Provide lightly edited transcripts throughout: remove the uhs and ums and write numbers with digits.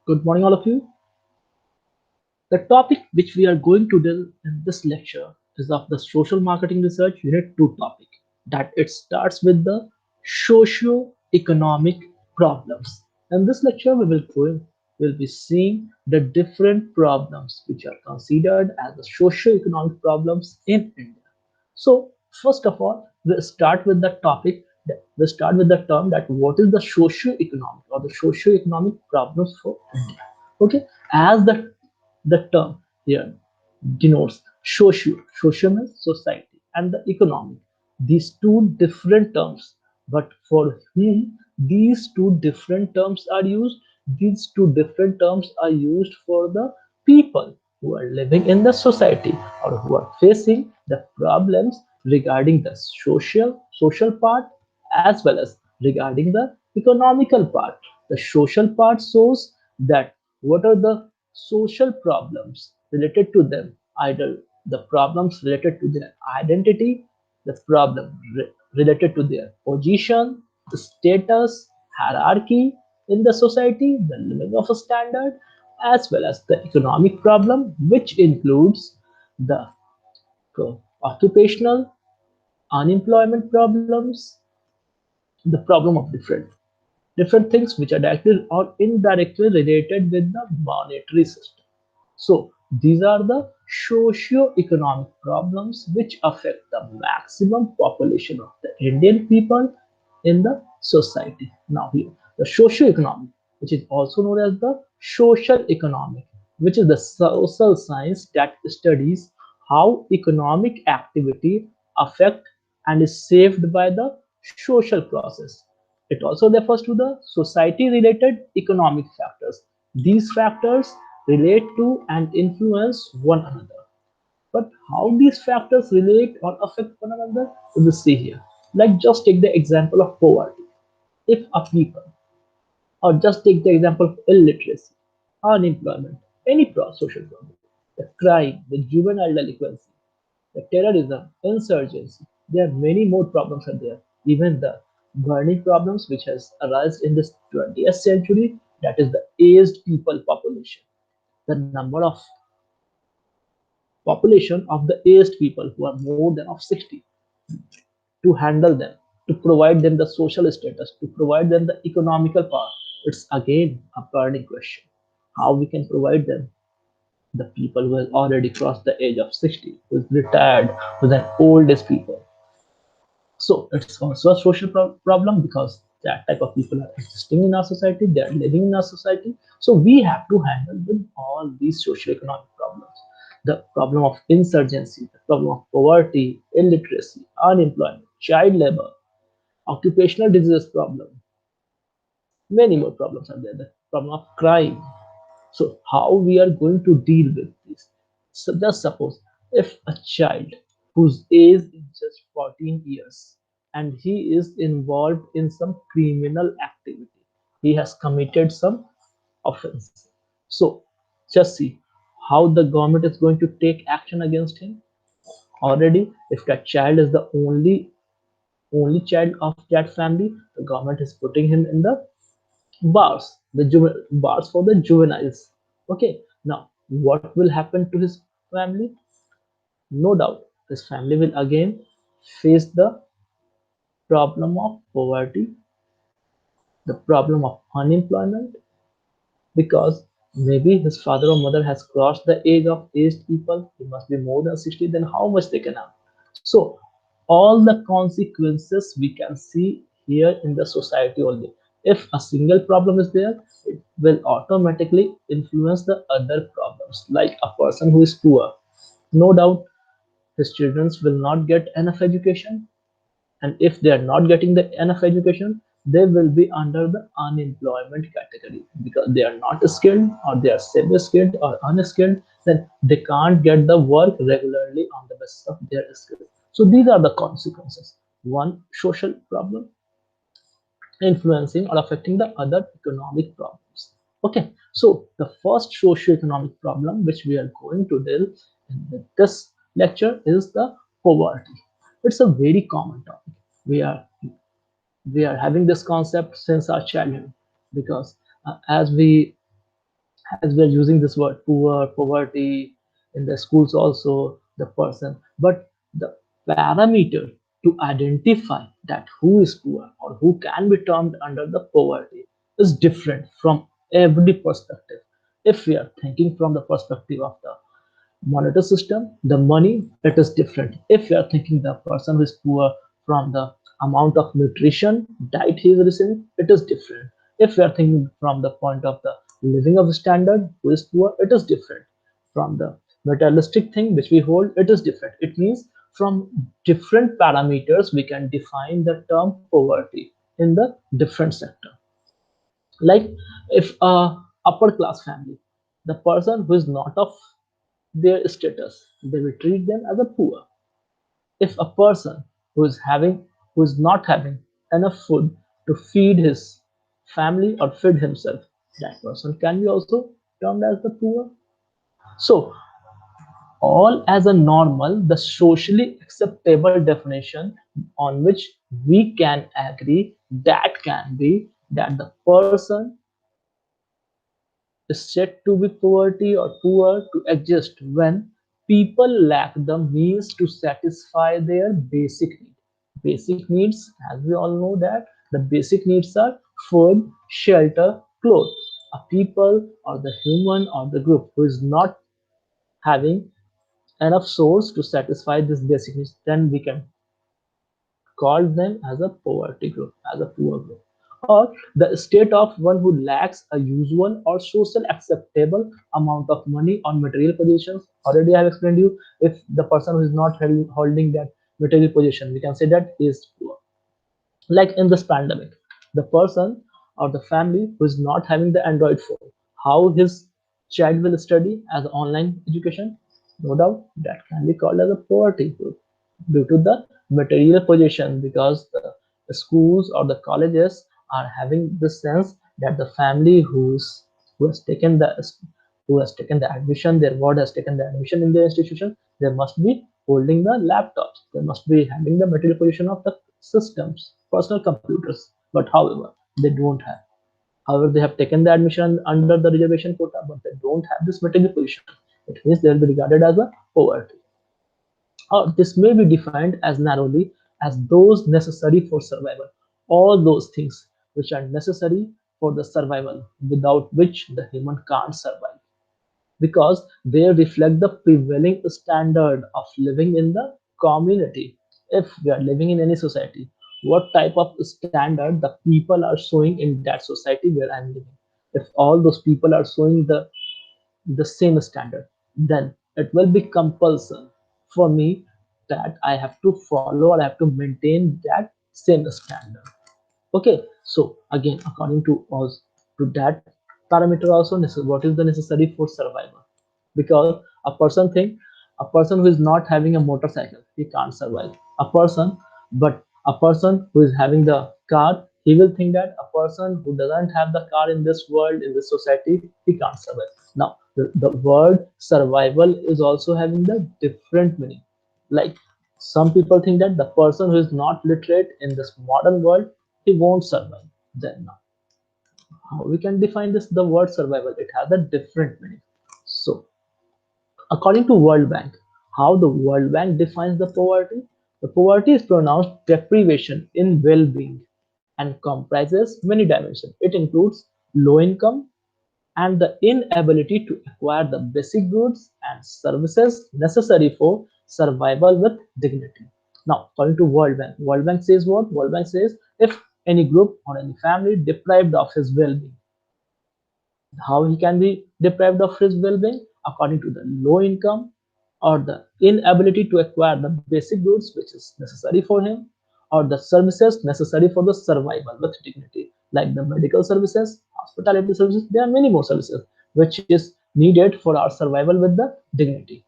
Good morning, all of you. The topic which we are going to deal in this lecture is of the social marketing research unit 2 topic that it starts with the socio-economic problems. In this lecture, will be seeing the different problems which are considered as the socio-economic problems in India. So, first of all, we'll start with the topic. We'll start with the term that what is the socio-economic or the socio-economic problems for India. Okay, as the term here denotes social means society, and the economic. These two different terms, but for whom these two different terms are used? These two different terms are used for the people who are living in the society or who are facing the problems regarding the social part as well as regarding the economical part. The social part shows that what are the social problems related to them, either the problems related to their identity, the problem related to their position, the status, hierarchy in the society, the living of a standard, as well as the economic problem, which includes the occupational, unemployment problems, the problem of different things which are directly or indirectly related with the monetary system. So these are the socio-economic problems which affect the maximum population of the Indian people in the society. Now here, the socio-economic, which is also known as the social economic, which is the social science that studies how economic activity affect and is shaped by the social process. It also refers to the society related economic factors. These factors relate to and influence one another. But how these factors relate or affect one another, we will see here. Like just take the example of poverty. If a people, or just take the example of illiteracy, unemployment, any social problem, the crime, the juvenile delinquency, the terrorism, insurgency, there are many more problems are there. Even the burning problems which has arisen in this 20th century, that is the aged people population. The number of population of the aged people who are more than of 60 to handle them, to provide them the social status, to provide them the economical power. It's again a burning question. How we can provide them? The people who have already crossed the age of 60, who is retired, who are oldest people. So it's also a social problem because that type of people are existing in our society, they are living in our society. So we have to handle with all these socio-economic problems. The problem of insurgency, the problem of poverty, illiteracy, unemployment, child labor, occupational diseases problem, many more problems are there. The problem of crime. So how we are going to deal with this? So just suppose if a child whose age is just 14 years and he is involved in some criminal activity, he has committed some offense. So just see how the government is going to take action against him. Already, if that child is the only child of that family, the government is putting him in the bars for the juveniles. Okay, now what will happen to his family? No doubt, his family will again face the problem of poverty, the problem of unemployment, because maybe his father or mother has crossed the age of aged people. He must be more than 60. Then how much they can have? So all the consequences we can see here in the society only. If a single problem is there, it will automatically influence the other problems. Like a person who is poor, no doubt his children will not get enough education, and if they are not getting the enough education, they will be under the unemployment category because they are not skilled or they are semi skilled or unskilled. Then they can't get the work regularly on the basis of their skills. So these are the consequences. One social problem influencing or affecting the other economic problems. Okay, so the first socio-economic problem which we are going to deal in this lecture is the poverty. It's a very common topic. We are we are having this concept since our childhood because as we as we are using this word poor, poverty in the schools also, the person, but the parameter to identify that who is poor or who can be termed under the poverty is different from every perspective. If we are thinking from the perspective of the monetary system, the money, it is different. If you are thinking the person who is poor from the amount of nutrition, diet he is receiving, it is different. If you are thinking from the point of the living of standard, who is poor, it is different. From the materialistic thing which we hold, it is different. It means from different parameters we can define the term poverty in the different sector. Like if a upper class family, the person who is not of their status, they will treat them as a poor. If a person who is not having enough food to feed his family or feed himself, that person can be also termed as the poor. So all as a normal, the socially acceptable definition on which we can agree, that can be that the person is said to be poverty or poor to exist when people lack the means to satisfy their basic needs. Basic needs, as we all know, that the basic needs are food, shelter, clothes. A people or the human or the group who is not having enough source to satisfy this basic needs, then we can called them as a poverty group, as a poor group, or the state of one who lacks a usual or social acceptable amount of money on material positions. Already I have explained you, if the person who is not holding that material position, we can say that he is poor. Like in this pandemic, the person or the family who is not having the Android phone, how his child will study as online education? No doubt that can be called as a poverty group due to the material position, because the schools or the colleges are having the sense that the family who has taken the who has taken the admission, their ward has taken the admission in the institution, they must be holding the laptops, they must be having the material position of the systems, personal computers. But however, they don't have. However, they have taken the admission under the reservation quota, but they don't have this material position. It means they will be regarded as a poverty. Or this may be defined as narrowly as those necessary for survival. All those things which are necessary for the survival, without which the human can't survive, because they reflect the prevailing standard of living in the community. If we are living in any society, what type of standard the people are showing in that society where I'm living? If all those people are showing the same standard, then it will be compulsory for me that I have to follow or I have to maintain that same standard. Okay, so again, according to us, to that parameter also, what is the necessary for survival? Because a person who is not having a motorcycle, he can't survive. A person, but a person who is having the car, he will think that a person who doesn't have the car in this world, in this society, he can't survive. Now, the word survival is also having the different meaning. Like some people think that the person who is not literate in this modern world, he won't survive. Then now, how we can define this? The word survival, it has a different meaning. So according to World Bank, how the World Bank defines the poverty? The poverty is pronounced deprivation in well-being and comprises many dimensions. It includes low income and the inability to acquire the basic goods and services necessary for survival with dignity. Now, according to World Bank says what? World Bank says if any group or any family deprived of his well-being, how he can be deprived of his well-being? According to the low income or the inability to acquire the basic goods which is necessary for him, or the services necessary for the survival with dignity, like the medical services, hospitality services. There are many more services which is needed for our survival with the dignity.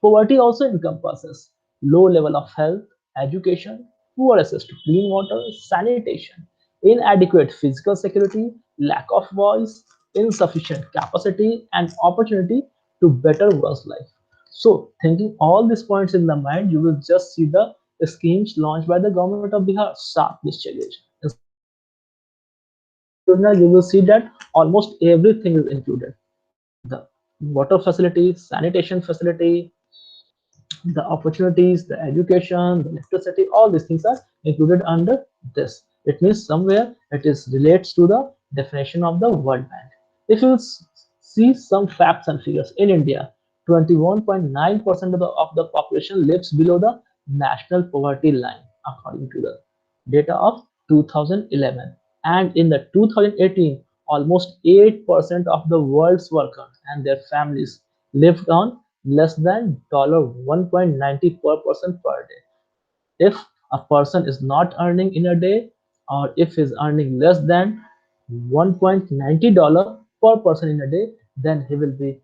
Poverty also encompasses low level of health, education, poor access to clean water, sanitation, inadequate physical security, lack of voice, insufficient capacity and opportunity to better one's life. So, thinking all these points in the mind, you will just see the schemes launched by the government of Bihar. Saat Nishchay Yojana. In Saat Nishchay Yojana, you will see that almost everything is included. The water facility, sanitation facility, the opportunities, the education, the electricity, all these things are included under this. It means somewhere it is relates to the definition of the World Bank. If you see some facts and figures in India, 21.9% of the population lives below the national poverty line, according to the data of 2011. And in the 2018, almost 8% of the world's workers and their families lived on less than $1.90 per person per day. If a person is not earning in a day, or if he is earning less than $1.90 per person in a day, then he will be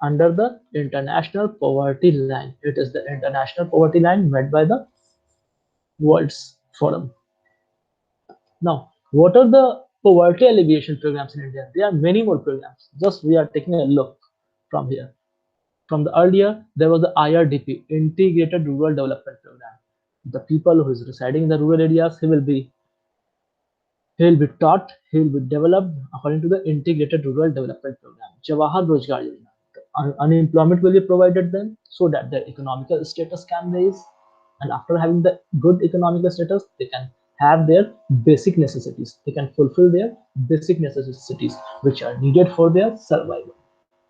under the international poverty line. It is the international poverty line made by the World's Forum. Now, what are the poverty alleviation programs in India? There are many more programs. Just we are taking a look from here. From the earlier, there was the IRDP, Integrated Rural Development Program. The people who is residing in the rural areas, he will be taught, he will be developed according to the Integrated Rural Development Program. Jawahar Rojgar Yojana. Unemployment will be provided them so that their economical status can raise, and after having the good economical status, they can have their basic necessities. They can fulfill their basic necessities which are needed for their survival.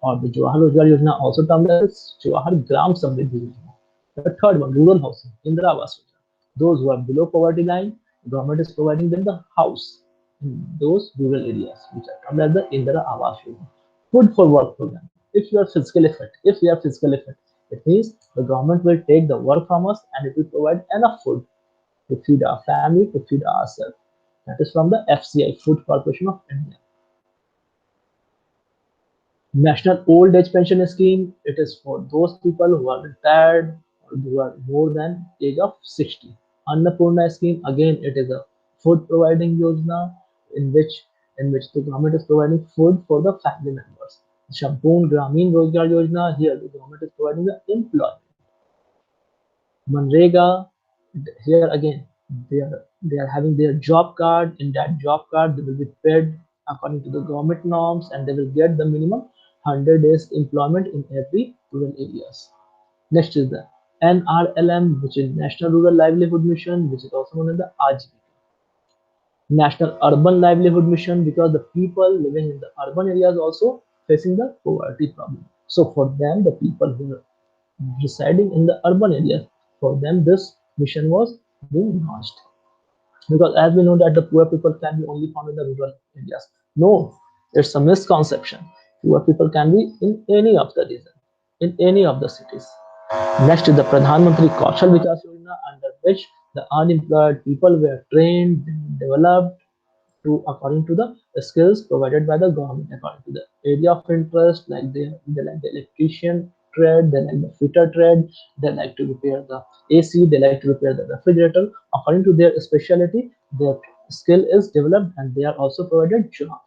Or the Jawahar Rojgar Yojana, also termed as Jawahar Gram Samriddhi Yojana. The third one, rural housing, Indira Awas Yojana. Those who are below poverty line, the government is providing them the house in those rural areas, which are termed as the Indira Awas Yojana. Food for work program. If we are physically fit, it means the government will take the work from us and it will provide enough food to feed our family, to feed ourselves. That is from the FCI, Food Corporation of India. National Old Age Pension Scheme, it is for those people who are retired or who are more than age of 60. Annapurna Scheme, again it is a food providing yojana in which the government is providing food for the family members. Shampoon Gramin Rozgar Yojana, here the government is providing the employment. Manrega, here again, they are having their job card. In that job card, they will be paid according to the government norms, and they will get the minimum 100 days employment in every rural areas. Next is the NRLM, which is National Rural Livelihood Mission, which is also known as the RGP. National Urban Livelihood Mission, because the people living in the urban areas also facing the poverty problem. So for them, the people who are residing in the urban areas, for them this mission was being launched. Because as we know that the poor people can be only found in the rural areas. No, it's a misconception. Poor people can be in any of the region, in any of the cities. Next is the Pradhan Mantri Kaushal Vikas Yojana, under which the unemployed people were trained, developed to according to the skills provided by the government, according to the area of interest, like they like the electrician trade, they like the fitter trade, they like to repair the AC, they like to repair the refrigerator. According to their specialty, their skill is developed and they are also provided job.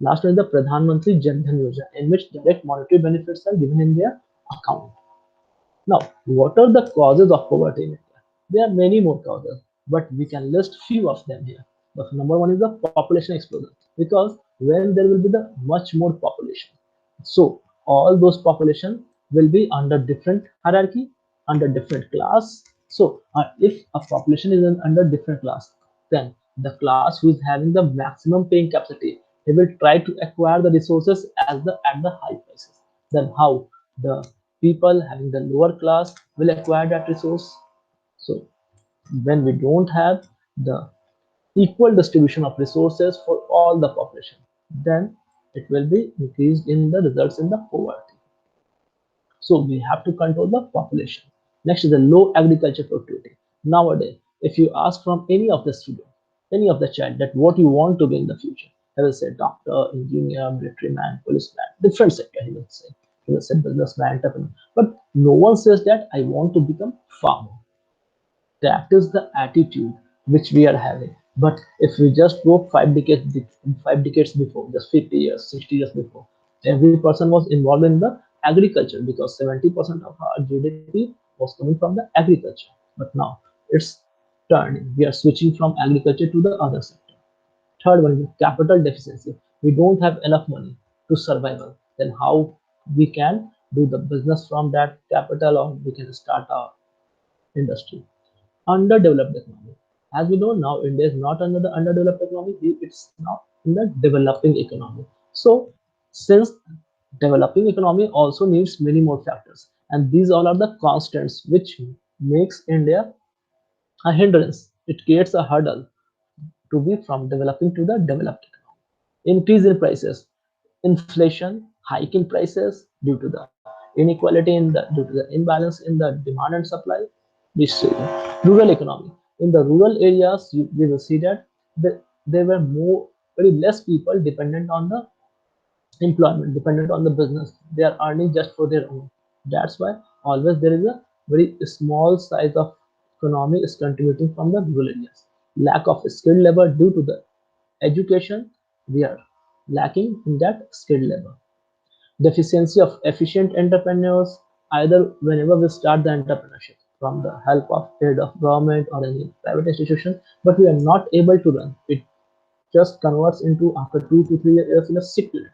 Last one is the Pradhan Mantri Jan Dhan Yojana, in which direct monetary benefits are given in their account. Now, what are the causes of poverty in India? There are many more causes, but we can list few of them here. The number one is the population explosion, because when there will be the much more population, so all those population will be under different hierarchy, under different class. So if a population is under different class, then the class who is having the maximum paying capacity, they will try to acquire the resources at the high prices. Then how the people having the lower class will acquire that resource? So when we don't have the equal distribution of resources for all the population, then it will be increased in the results in the poverty. So we have to control the population. Next is the low agriculture productivity. Nowadays, if you ask from any of the student, any of the child, that what you want to be in the future, they will say doctor, engineer, military man, policeman, different sector he will say. He will say businessman, entrepreneur. But no one says that I want to become farmer. That is the attitude which we are having. But if we just go 5 decades before, just 50 years, 60 years before, every person was involved in the agriculture, because 70% of our GDP was coming from the agriculture. But now it's turning. We are switching from agriculture to the other sector. Third one is capital deficiency. We don't have enough money to survive. then how we can do the business from that capital, or we can start our industry. Underdeveloped economy. As we know now, India is not under the underdeveloped economy, it's now in the developing economy. So, since developing economy also needs many more factors, and these all are the constants which makes India a hindrance. It creates a hurdle to be from developing to the developed economy. Increase in prices, inflation, hike in prices due to the inequality in the due to the imbalance in the demand and supply. We see rural economy. In the rural areas, we will see that there were more very less people dependent on the employment, dependent on the business. They are earning just for their own. That's why always there is a very small size of economy is contributing from the rural areas. Lack of skilled labor due to the education, we are lacking in that skilled labor. Deficiency of efficient entrepreneurs, either whenever we start the entrepreneurship from the help of aid of government or any private institution, but we are not able to run. It just converts into after 2 to 3 years in a sick unit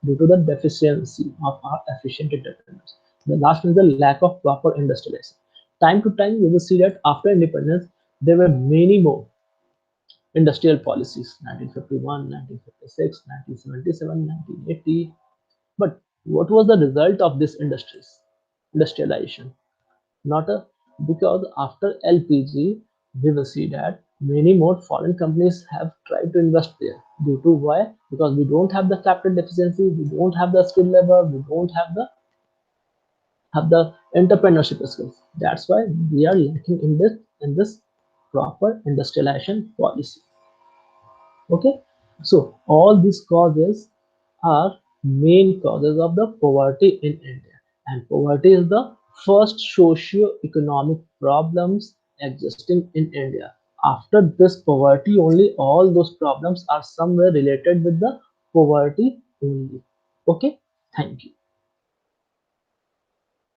due to the deficiency of our efficient entrepreneurs. The last one is the lack of proper industrialization. Time to time, you will see that after independence, there were many more industrial policies 1951, 1956, 1977, 1980. But what was the result of this industrialization? Not a because after LPG, we will see that many more foreign companies have tried to invest there. Due to why? Because we don't have the capital deficiency, we don't have the skilled labor, we don't have the entrepreneurship skills. That's why we are lacking in this proper industrialization policy. Okay, so all these causes are main causes of the poverty in India, and poverty is the first socio-economic problems existing in India. After this poverty, only all those problems are somewhere related with the poverty only. Okay, thank you.